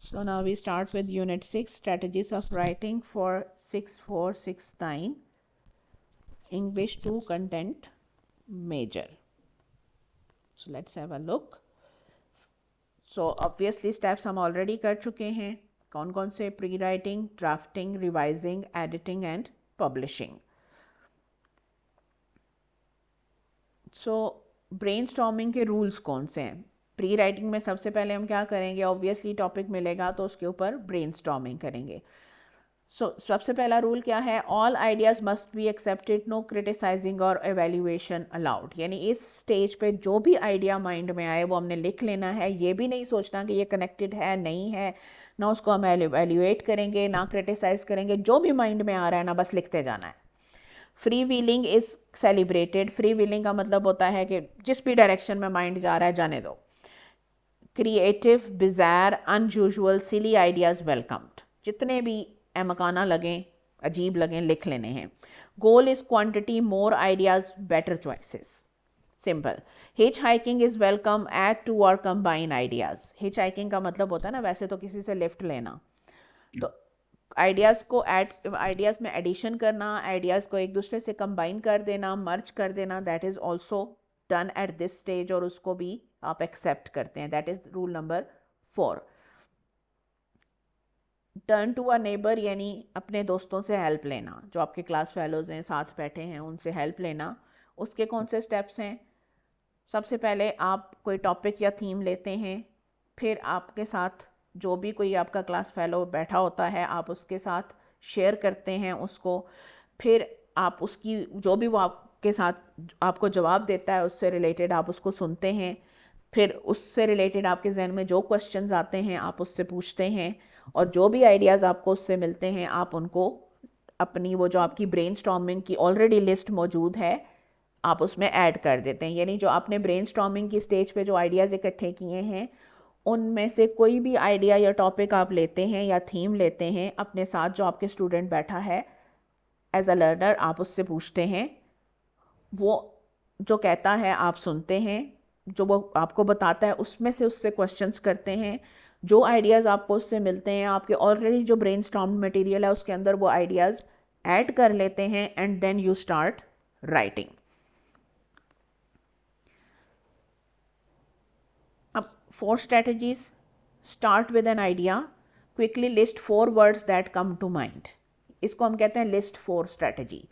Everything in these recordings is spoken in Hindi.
So now we start with Unit 6, Strategies of Writing for 6469, English 2 Content Major. So let's have a look. So obviously steps हम already कर चुके हैं. कौन कौन से? Pre-writing, drafting, revising, editing and publishing. So brainstorming के rules कौन से हैं? प्री राइटिंग में सबसे पहले हम क्या करेंगे? ऑब्वियसली टॉपिक मिलेगा तो उसके ऊपर ब्रेनस्टॉर्मिंग करेंगे. सबसे पहला रूल क्या है? All ideas must be accepted, no criticising और एवेल्यूएशन अलाउड. यानी इस स्टेज पे जो भी आइडिया माइंड में आए वो हमने लिख लेना है. ये भी नहीं सोचना कि ये कनेक्टेड है नहीं है, ना उसको हम एवेल्यूएट करेंगे ना क्रिटिसाइज करेंगे. जो भी माइंड में आ रहा है ना बस लिखते जाना है. Free wheeling is celebrated. Free wheeling का मतलब होता है कि जिस भी डायरेक्शन में माइंड जा रहा है जाने दो. Creative, bizarre, unusual, silly ideas welcomed. जितने भी अहमकाना लगें, अजीब लगें, लिख लेने हैं. Goal is quantity, more ideas, better choices. Simple. Hitchhiking is welcome, add to और कंबाइन आइडियाज. हिच हाइकिंग का मतलब होता है ना वैसे तो किसी से लिफ्ट लेना, तो आइडियाज को आइडियाज में एडिशन करना, आइडियाज को एक दूसरे से कंबाइन कर देना, मर्ज कर देना, that is also done at this stage और उसको भी आप एक्सेप्ट करते हैं. That is rule number 4. Turn to a neighbour, यानी अपने दोस्तों से हेल्प लेना. जो आपके क्लास फेलोज हैं, साथ बैठे हैं, उनसे हेल्प लेना. उसके कौन से स्टेप्स हैं? सबसे पहले आप कोई टॉपिक या थीम लेते हैं, फिर आपके साथ जो भी कोई आपका क्लास फेलो बैठा होता है आप उसके साथ शेयर करते हैं उसको. फिर आप उसकी जो भी वो आपके साथ आपको जवाब देता है उससे रिलेटेड आप उसको सुनते हैं. फिर उससे रिलेटेड आपके जहन में जो क्वेश्चंस आते हैं आप उससे पूछते हैं, और जो भी आइडियाज़ आपको उससे मिलते हैं आप उनको अपनी वो जो आपकी ब्रेनस्टॉर्मिंग की ऑलरेडी लिस्ट मौजूद है आप उसमें ऐड कर देते हैं. यानी जो आपने ब्रेनस्टॉर्मिंग की स्टेज पे जो आइडियाज़ इकट्ठे किए हैं उनमें से कोई भी आइडिया या टॉपिक आप लेते हैं या थीम लेते हैं, अपने साथ जो आपके स्टूडेंट बैठा है एज अ लर्नर आप उससे पूछते हैं. वो जो कहता है आप सुनते हैं, जो वो आपको बताता है उसमें से उससे क्वेश्चंस करते हैं. जो आइडियाज़ आपको उससे मिलते हैं आपके ऑलरेडी जो ब्रेनस्टॉर्म मटेरियल है उसके अंदर वो आइडियाज़ ऐड कर लेते हैं and then you start writing. अब 4 strategies. Start with an idea, quickly list 4 words that come to mind. इसको हम कहते हैं लिस्ट 4 स्ट्रेटजी.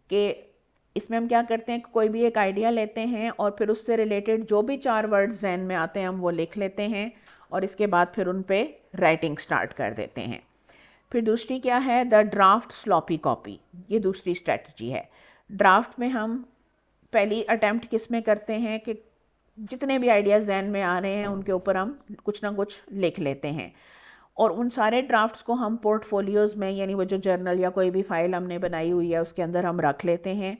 कि इसमें हम क्या करते हैं, कोई भी एक आइडिया लेते हैं और फिर उससे रिलेटेड जो भी 4 वर्ड्स जहन में आते हैं हम वो लिख लेते हैं और इसके बाद फिर उन पे राइटिंग स्टार्ट कर देते हैं. फिर दूसरी क्या है? The draft sloppy copy. ये दूसरी स्ट्रेटजी है. ड्राफ्ट में हम पहली अटैम्प्ट किस में करते हैं कि जितने भी आइडियाज़ जहन में आ रहे हैं उनके ऊपर हम कुछ ना कुछ लिख लेते हैं और उन सारे ड्राफ्ट्स को हम पोर्टफोलियोज़ में, यानी वो जो जर्नल या कोई भी फाइल हमने बनाई हुई है उसके अंदर हम रख लेते हैं.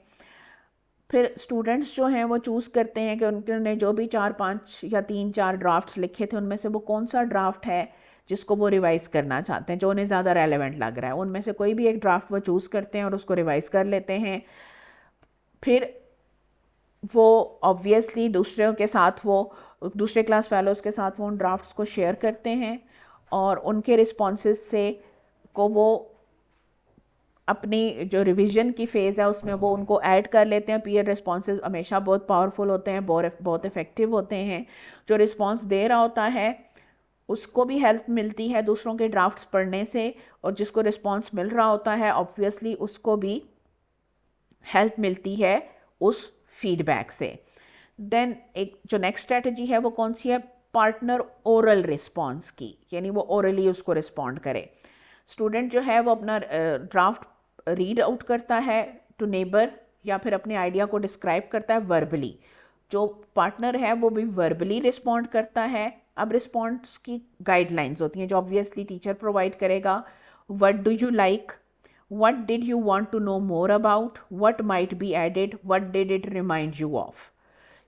फिर स्टूडेंट्स जो हैं वो चूज़ करते हैं कि उन्होंने जो भी 4-5 या 3-4 ड्राफ्ट्स लिखे थे उनमें से वो कौन सा ड्राफ्ट है जिसको वो रिवाइज़ करना चाहते हैं, जो उन्हें ज़्यादा रेलेवेंट लग रहा है. उनमें से कोई भी एक ड्राफ्ट वो चूज़ करते हैं और उसको रिवाइज़ कर लेते हैं. फिर वो ऑब्वियसली दूसरों के साथ वो दूसरे क्लास फेलोज़ के साथ वो उन ड्राफ्ट्स को शेयर करते हैं और उनके रिस्पॉन्सेस से को वो अपनी जो रिवीजन की फ़ेज़ है उसमें वो उनको ऐड कर लेते हैं. पीयर रिस्पॉन्सेज हमेशा बहुत पावरफुल होते हैं, बहुत इफ़ेक्टिव होते हैं. जो रिस्पॉन्स दे रहा होता है उसको भी हेल्प मिलती है दूसरों के ड्राफ्ट्स पढ़ने से, और जिसको रिस्पॉन्स मिल रहा होता है ऑब्वियसली उसको भी हेल्प मिलती है उस फीडबैक से. देन एक जो नेक्स्ट स्ट्रेटजी है वो कौन सी है? पार्टनर ओरल रिस्पॉन्स की, यानी वो ओरली उसको रिस्पॉन्ड करे. स्टूडेंट जो है वो अपना ड्राफ्ट रीड आउट करता है टू नेबर या फिर अपने आइडिया को डिस्क्राइब करता है वर्बली. जो पार्टनर है वो भी वर्बली रिस्पॉन्ड करता है. अब रिस्पॉन्स की गाइडलाइंस होती हैं जो ऑब्वियसली टीचर प्रोवाइड करेगा. What do you like, what did you want to know more about, what might be added, what did it remind you of.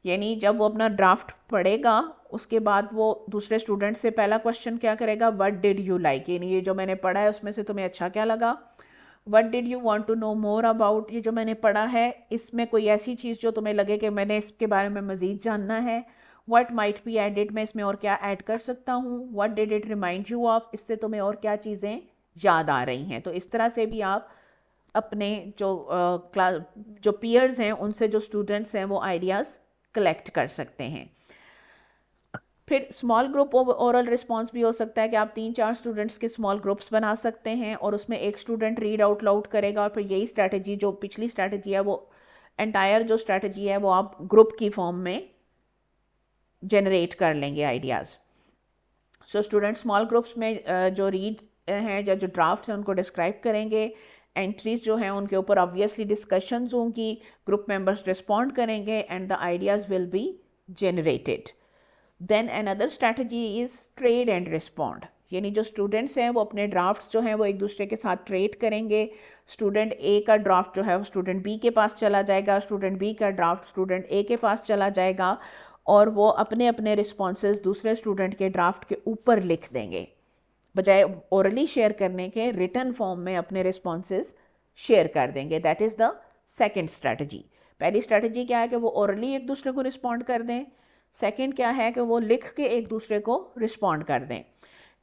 यानी जब वो अपना ड्राफ्ट पढ़ेगा उसके बाद वो दूसरे स्टूडेंट से पहला क्वेश्चन क्या करेगा? व्हाट डिड यू लाइक, यानी ये जो मैंने पढ़ा है उसमें से तुम्हें अच्छा क्या लगा. What did you want to know more about, ये जो मैंने पढ़ा है इसमें कोई ऐसी चीज़ जो तुम्हें लगे कि मैंने इसके बारे में मज़ीद जानना है. व्हाट माइट बी एडेड, मैं इसमें और क्या ऐड कर सकता हूँ, what did it remind you of, इससे तुम्हें और क्या चीज़ें याद आ रही हैं। तो इस तरह से भी आप अपने जो क्लास जो पीयर्स हैं उनसे, जो स्टूडेंट्स हैं, वो आइडियाज़ कलेक्ट कर सकते हैं। फिर स्मॉल ग्रुप ओरल रिस्पॉन्स भी हो सकता है कि आप 3-4 स्टूडेंट्स के स्मॉल ग्रुप्स बना सकते हैं और उसमें एक स्टूडेंट रीड आउट लाउड करेगा और फिर यही स्ट्रैटेजी, जो पिछली स्ट्रैटेजी है, वो एंटायर जो स्ट्रैटेजी है वो आप ग्रुप की फॉर्म में जनरेट कर लेंगे ideas. So student small groups में जो रीड हैं या जो ड्राफ्ट हैं उनको डिस्क्राइब करेंगे, एंट्रीज जो हैं उनके ऊपर ऑब्वियसली डिस्कशंस होंगी, ग्रुप मेंबर्स रिस्पॉन्ड करेंगे and the ideas will be generated. Then another strategy is trade and respond, यानी जो स्टूडेंट्स हैं वो अपने ड्राफ्ट्स जो हैं वो एक दूसरे के साथ ट्रेड करेंगे। स्टूडेंट ए का ड्राफ्ट जो है वो स्टूडेंट बी के पास चला जाएगा, स्टूडेंट बी का ड्राफ्ट स्टूडेंट ए के पास चला जाएगा और वो अपने अपने रिस्पॉन्सेज दूसरे स्टूडेंट के ड्राफ्ट के ऊपर लिख देंगे, बजाय ओरली शेयर करने के रिटन फॉर्म में अपने रिस्पॉन्सेज शेयर कर देंगे। That is the second strategy. पहली स्ट्रैटेजी क्या है कि वो ओरली एक दूसरे को रिस्पॉन्ड कर दें, सेकेंड क्या है कि वो लिख के एक दूसरे को रिस्पॉन्ड कर दें।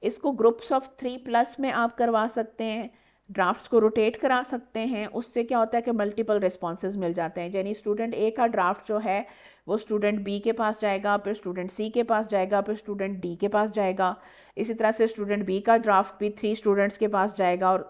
इसको ग्रुप्स ऑफ 3+ में आप करवा सकते हैं, ड्राफ्ट्स को रोटेट करा सकते हैं। उससे क्या होता है कि मल्टीपल रिस्पॉन्सेज मिल जाते हैं, यानी स्टूडेंट ए का ड्राफ्ट जो है वो स्टूडेंट बी के पास जाएगा, फिर स्टूडेंट सी के पास जाएगा, फिर स्टूडेंट डी के पास जाएगा। इसी तरह से स्टूडेंट बी का ड्राफ्ट भी 3 स्टूडेंट्स के पास जाएगा और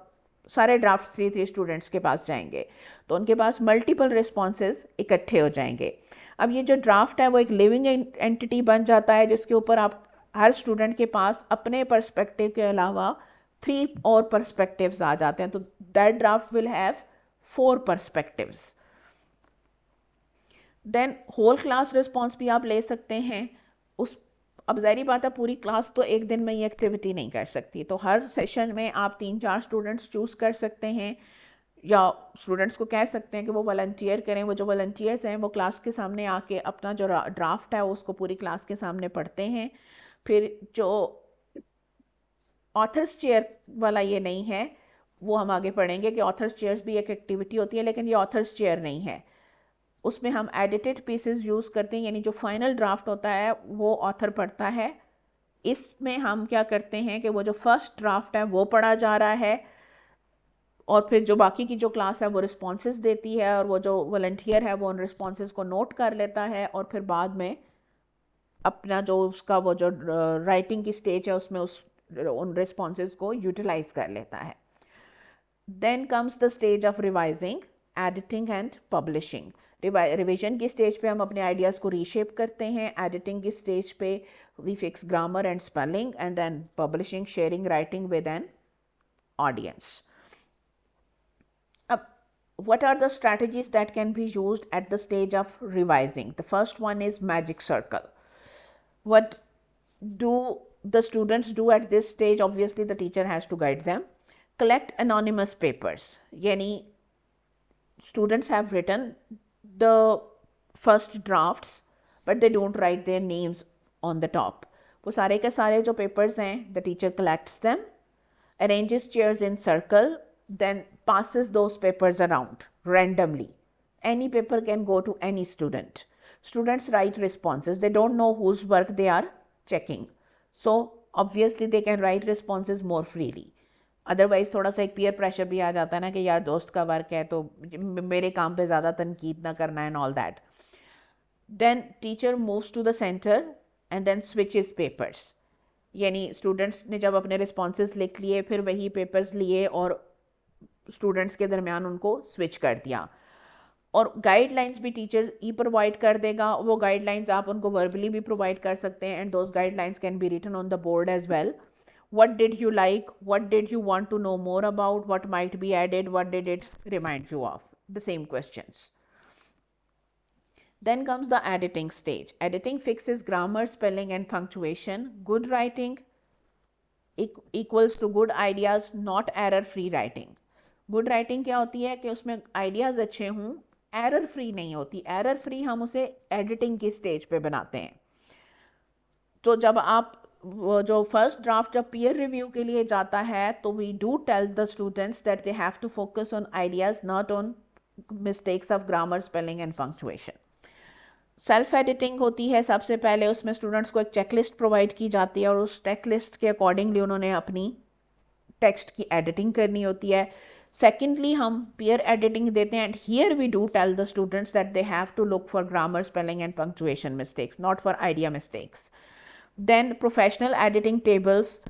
सारे ड्राफ्ट 3 स्टूडेंट्स के पास जाएंगे, तो उनके पास मल्टीपल रिस्पॉन्सेज इकट्ठे हो जाएंगे। अब ये जो ड्राफ्ट है वो एक लिविंग एंटिटी बन जाता है जिसके ऊपर आप हर स्टूडेंट के पास अपने पर्सपेक्टिव के अलावा 3 और पर्सपेक्टिव्स आ जाते हैं, तो that draft will have 4 perspectives. Then whole class response भी आप ले सकते हैं। उस अब ज़ाहिर बात है पूरी क्लास तो एक दिन में ये एक्टिविटी नहीं कर सकती, तो हर सेशन में आप 3-4 स्टूडेंट्स चूज़ कर सकते हैं या स्टूडेंट्स को कह सकते हैं कि वो वॉलंटियर करें। वो जो वॉलंटियर्स हैं वो क्लास के सामने आके अपना जो ड्राफ्ट है उसको पूरी क्लास के सामने पढ़ते हैं। फिर जो ऑथर्स चेयर वाला ये नहीं है, वो हम आगे पढ़ेंगे कि ऑथर्स चेयर्स भी एक एक्टिविटी होती है, लेकिन ये ऑथर्स चेयर नहीं है। उसमें हम एडिटेड पीसेस यूज़ करते हैं, यानी जो फाइनल ड्राफ्ट होता है वो ऑथर पढ़ता है। इसमें हम क्या करते हैं कि वो जो फर्स्ट ड्राफ्ट है वो पढ़ा जा रहा है और फिर जो बाकी की जो क्लास है वो रिस्पॉन्सेज देती है और वो जो वॉलंटियर है वो उन रिस्पॉन्सेज को नोट कर लेता है और फिर बाद में अपना जो उसका वो जो राइटिंग की स्टेज है उसमें उन रिस्पॉन्सेज को यूटिलाइज कर लेता है। Then comes the stage of revising, editing and publishing. Revision की स्टेज पे हम अपने आइडियाज़ को रीशेप करते हैं, एडिटिंग की स्टेज पे we fix grammar and spelling, and then publishing, sharing writing with an audience. What are the strategies that can be used at the stage of revising? The first one is magic circle. What do the students do at this stage? Obviously the teacher has to guide them. Collect anonymous papers, yani students have written the first drafts but they don't write their names on the top. वो सारे के सारे जो papers हैं, the teacher collects them, arranges chairs in circle, then passes those papers around randomly. Any paper can go to any student. Students write responses. They don't know whose work they are checking. So obviously they can write responses more freely. Otherwise थोड़ा सा एक पीयर प्रेशर भी आ जाता है ना कि यार दोस्त का वर्क है तो मेरे काम पे ज़्यादा तनकीद ना करना and all that. Then teacher moves to the center and then switches papers, यानी स्टूडेंट्स ने जब अपने रिस्पॉन्सेज लिख लिए फिर वही पेपर्स लिए और स्टूडेंट्स के दरमियान उनको स्विच कर दिया. और गाइडलाइंस भी टीचर ही प्रोवाइड कर देगा. वो गाइडलाइंस आप उनको वर्बली भी प्रोवाइड कर सकते हैं and those guidelines can be written on the board as well. What did you like? What did you want to know more about? What might be added? What did it remind you of? The same questions. Then comes the editing stage. Editing fixes grammar, spelling and punctuation. Good writing equals to good ideas, not error-free writing. Good writing क्या होती है कि उसमें ideas अच्छे हों, error free नहीं होती. Error free हम उसे editing की stage पे बनाते हैं. तो जब आप वो जो फर्स्ट ड्राफ्ट जब पीयर रिव्यू के लिए जाता है तो we do tell the students that they have to focus on ideas, not on mistakes of grammar, spelling and punctuation. Self editing होती है सबसे पहले, उसमें स्टूडेंट्स को एक चेकलिस्ट प्रोवाइड की जाती है और उस चेकलिस्ट के अकॉर्डिंगली उन्होंने अपनी टेक्स्ट की एडिटिंग करनी होती है. सेकेंडली हम पेयर एडिटिंग देते हैं, and here we do tell the students that they have to look for grammar, spelling and punctuation mistakes, not for idea mistakes. Then professional editing tables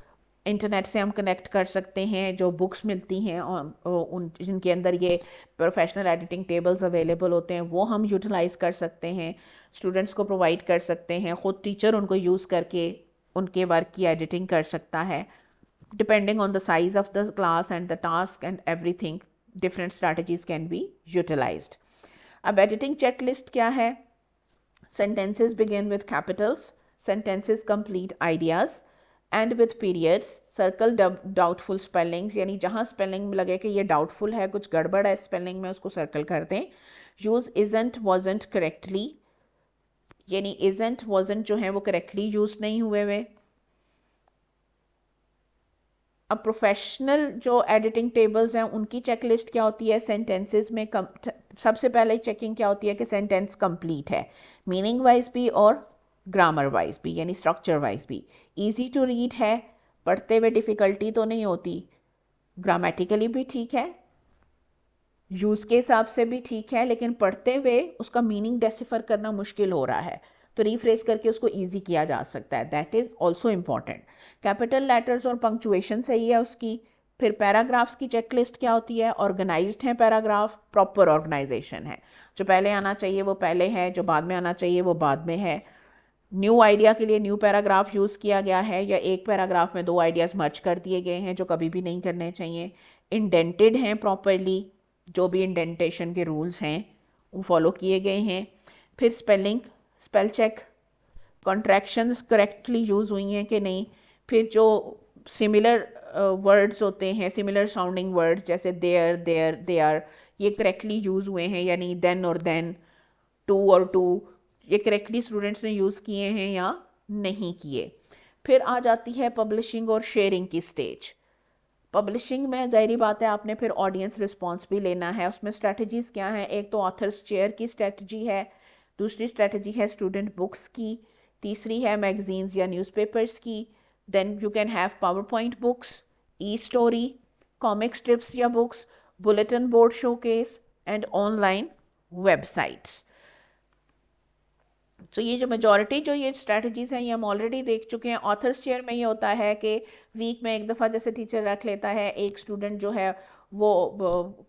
internet से हम कनेक्ट कर सकते हैं, जो बुक्स मिलती हैं उन जिनके अंदर ये प्रोफेशनल एडिटिंग टेबल्स अवेलेबल होते हैं वो हम यूटिलाइज़ कर सकते हैं, स्टूडेंट्स को प्रोवाइड कर सकते हैं. ख़ुद टीचर उनको यूज़ करके उनके वर्क की एडिटिंग कर सकता है. Depending on the size of the class and the task and everything, different strategies can be utilized. अब एडिटिंग चेकलिस्ट क्या है? Sentences begin with capitals, sentences complete ideas and with periods, circle doubtful spellings, यानी जहाँ स्पेलिंग में लगे कि ये डाउटफुल है, कुछ गड़बड़ है स्पेलिंग में, उसको सर्कल कर दें. यूज़ isn't wasn't correctly, यानी isn't wasn't जो है वो करेक्टली यूज़ नहीं हुए हुए. अब प्रोफेशनल जो एडिटिंग टेबल्स हैं उनकी चेकलिस्ट क्या होती है? सेंटेंसेस में सबसे पहले चेकिंग क्या होती है कि सेंटेंस कंप्लीट है, मीनिंग वाइज भी और ग्रामर वाइज भी, यानी स्ट्रक्चर वाइज भी. ईजी टू रीड है, पढ़ते हुए डिफ़िकल्टी तो नहीं होती, ग्रामेटिकली भी ठीक है, यूज़ के हिसाब से भी ठीक है, लेकिन पढ़ते हुए उसका मीनिंग डेसिफर करना मुश्किल हो रहा है, तो रीफ्रेस करके उसको ईजी किया जा सकता है. That is also important. Capital letters और पंक्चुएशन सही है उसकी. फिर पैराग्राफ्स की चेकलिस्ट क्या होती है? ऑर्गेनाइज्ड है पैराग्राफ, प्रॉपर ऑर्गेनाइजेशन है, जो पहले आना चाहिए वो पहले है, जो बाद में आना चाहिए वो बाद में है. न्यू आइडिया के लिए न्यू पैराग्राफ यूज़ किया गया है, या एक पैराग्राफ में दो आइडियाज़ मर्ज कर दिए गए हैं जो कभी भी नहीं करने चाहिए. इंडेंटेड हैं प्रॉपरली, जो भी इंडेंटेशन के रूल्स हैं वो फॉलो किए गए हैं. फिर spelling, spell check, contractions correctly use हुई हैं कि नहीं. फिर जो सिमिलर वर्ड्स होते हैं, सिमिलर साउंडिंग वर्ड्स जैसे देयर, देयर, दे आर, ये करेक्टली यूज़ हुए हैं, यानी देन और देन, टू और टू, ये करेक्टली स्टूडेंट्स ने यूज़ किए हैं या नहीं किए. फिर आ जाती है पब्लिशिंग और शेयरिंग की स्टेज. पब्लिशिंग में जाहिर बात है आपने फिर ऑडियंस रिस्पॉन्स भी लेना है. उसमें स्ट्रैटेजीज़ क्या हैं? एक तो ऑथर्स चेयर की स्ट्रैटेजी है, दूसरी स्ट्रैटेजी है स्टूडेंट बुक्स की, तीसरी है मैगजीन्स या न्यूज़पेपर्स की. Then you can have power point books, e story, comic strips या books, bulletin board showcase and online websites. तो ये जो मेजॉरिटी जो ये स्ट्रैटेजीज़ हैं ये हम ऑलरेडी देख चुके हैं. ऑथर्स चेयर में ये होता है कि वीक में एक दफ़ा जैसे टीचर रख लेता है, एक स्टूडेंट जो है वो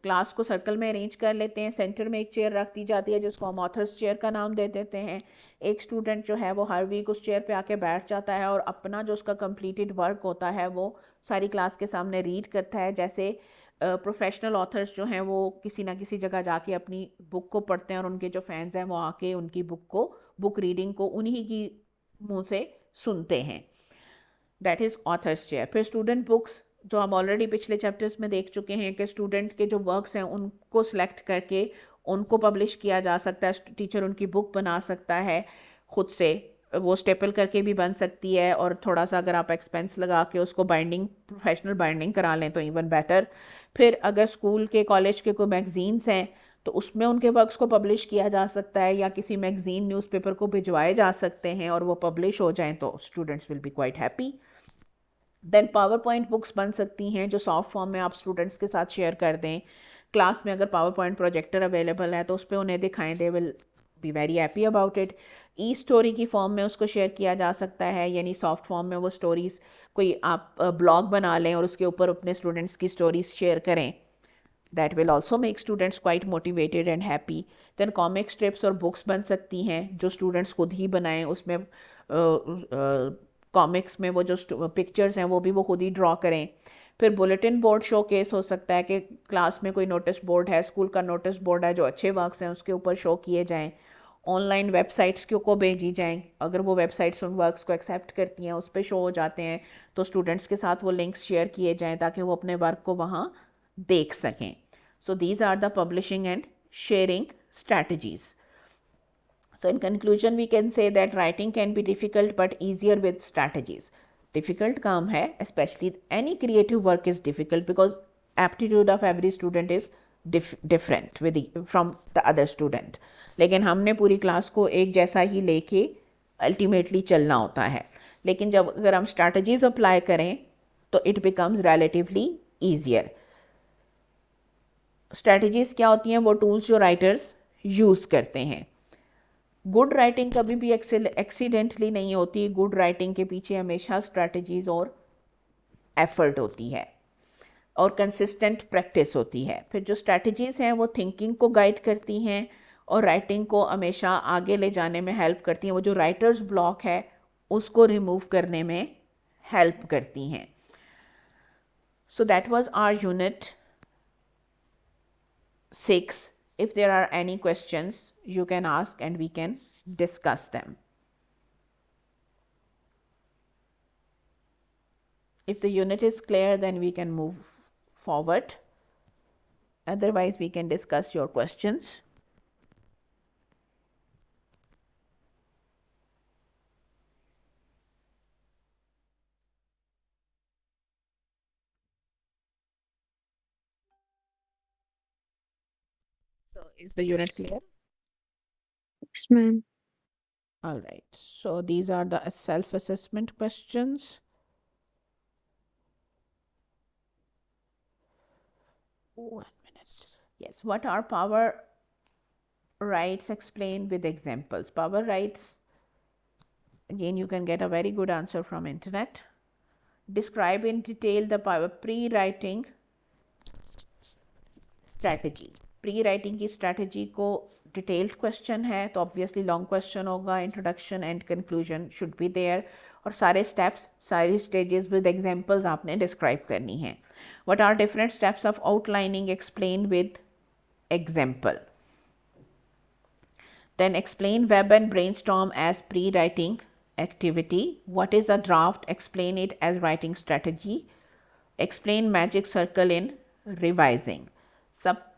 क्लास को सर्कल में अरेंज कर लेते हैं, सेंटर में एक चेयर रख दी जाती है जिसको हम ऑथर्स चेयर का नाम दे देते हैं. एक स्टूडेंट जो है वो हर वीक उस चेयर पे आके बैठ जाता है और अपना जो उसका कंप्लीटेड वर्क होता है वो सारी क्लास के सामने रीड करता है. जैसे प्रोफेशनल ऑथर्स जो हैं वो किसी ना किसी जगह जाके अपनी बुक को पढ़ते हैं और उनके जो फैंस हैं वो आके उनकी बुक रीडिंग को उन्हीं की मुंह से सुनते हैं. That is authors chair. फिर स्टूडेंट बुक्स, जो हम ऑलरेडी पिछले चैप्टर्स में देख चुके हैं कि स्टूडेंट के जो वर्क्स हैं उनको सिलेक्ट करके उनको पब्लिश किया जा सकता है. टीचर उनकी बुक बना सकता है खुद से, वो स्टेपल करके भी बन सकती है, और थोड़ा सा अगर आप एक्सपेंस लगा के उसको बाइंडिंग, प्रोफेशनल बाइंडिंग करा लें तो इवन बेटर. फिर अगर स्कूल के कॉलेज के कोई मैगजीन्स हैं तो उसमें उनके वर्क्स को पब्लिश किया जा सकता है, या किसी मैगजीन न्यूज़पेपर को भिजवाए जा सकते हैं और वो पब्लिश हो जाएं तो students will be quite happy. Then power point books बन सकती हैं जो सॉफ्ट फॉर्म में आप स्टूडेंट्स के साथ शेयर कर दें. क्लास में अगर पावर पॉइंट प्रोजेक्टर अवेलेबल है तो उस पर उन्हें दिखाएं, they will be very happy about it. E story की फॉर्म में उसको शेयर किया जा सकता है, यानी सॉफ्ट फॉर्म में वो स्टोरीज़, कोई आप ब्लॉग बना लें और उसके ऊपर अपने स्टूडेंट्स की स्टोरीज शेयर करें. That will also make students quite motivated and happy. Then comic strips और बुक्स बन सकती हैं जो स्टूडेंट्स खुद ही बनाएं. उसमें कॉमिक्स में वो जो पिक्चर्स हैं वो भी वो खुद ही ड्रॉ करें. फिर बुलेटिन बोर्ड शो केस हो सकता है कि क्लास में कोई नोटिस बोर्ड है, स्कूल का नोटिस बोर्ड है, जो अच्छे वर्क्स हैं उसके ऊपर शो किए जाएं. ऑनलाइन वेबसाइट्स के को भेजी जाएं, अगर वो वेबसाइट्स उन वर्क्स को एक्सेप्ट करती हैं, उस पर शो हो जाते हैं तो स्टूडेंट्स के साथ वो लिंक्स शेयर किए जाएं ताकि वो अपने वर्क को वहाँ देख सकें. So these are the publishing and sharing strategies. So in conclusion we can say that writing can be difficult but easier with strategies. Difficult काम है, especially any creative work is difficult because aptitude of every student is different with from the other student, लेकिन हमने पूरी क्लास को एक जैसा ही लेके अल्टीमेटली चलना होता है। लेकिन जब अगर हम स्ट्रैटेजीज अप्लाई करें तो it becomes relatively easier. Strategies क्या होती हैं? वो टूल्स जो राइटर्स यूज़ करते हैं। गुड राइटिंग कभी भी एक्सीडेंटली नहीं होती। गुड राइटिंग के पीछे हमेशा स्ट्रैटेजीज और एफर्ट होती है और कंसिस्टेंट प्रैक्टिस होती है। फिर जो स्ट्रैटेजीज हैं वो थिंकिंग को गाइड करती हैं और राइटिंग को हमेशा आगे ले जाने में हेल्प करती हैं। वो जो राइटर्स ब्लॉक है उसको रिमूव करने में हेल्प करती हैं। So that was our unit 6. If there are any questions you can ask and we can discuss them. If the unit is clear, then we can move forward. Otherwise, we can discuss your questions. So, is the unit clear? Yes, ma'am. All right. So, these are the self-assessment questions. One minute. Yes. What are power rights explained with examples? Power rights, again, you can get a very good answer from internet. Describe in detail the power pre-writing strategy. Pre-writing की स्ट्रैटेजी को डिटेल्ड क्वेश्चन है तो ऑब्वियसली लॉन्ग क्वेश्चन होगा। Introduction and conclusion should be there और सारे स्टेप्स सारी स्टेजेस विद एग्जांपल्स आपने डिस्क्राइब करनी है। What are different steps of outlining? Explain with example. Then explain web and brainstorm as pre-writing activity. What is a draft? Explain it as writing strategy. Explain magic circle in revising. सब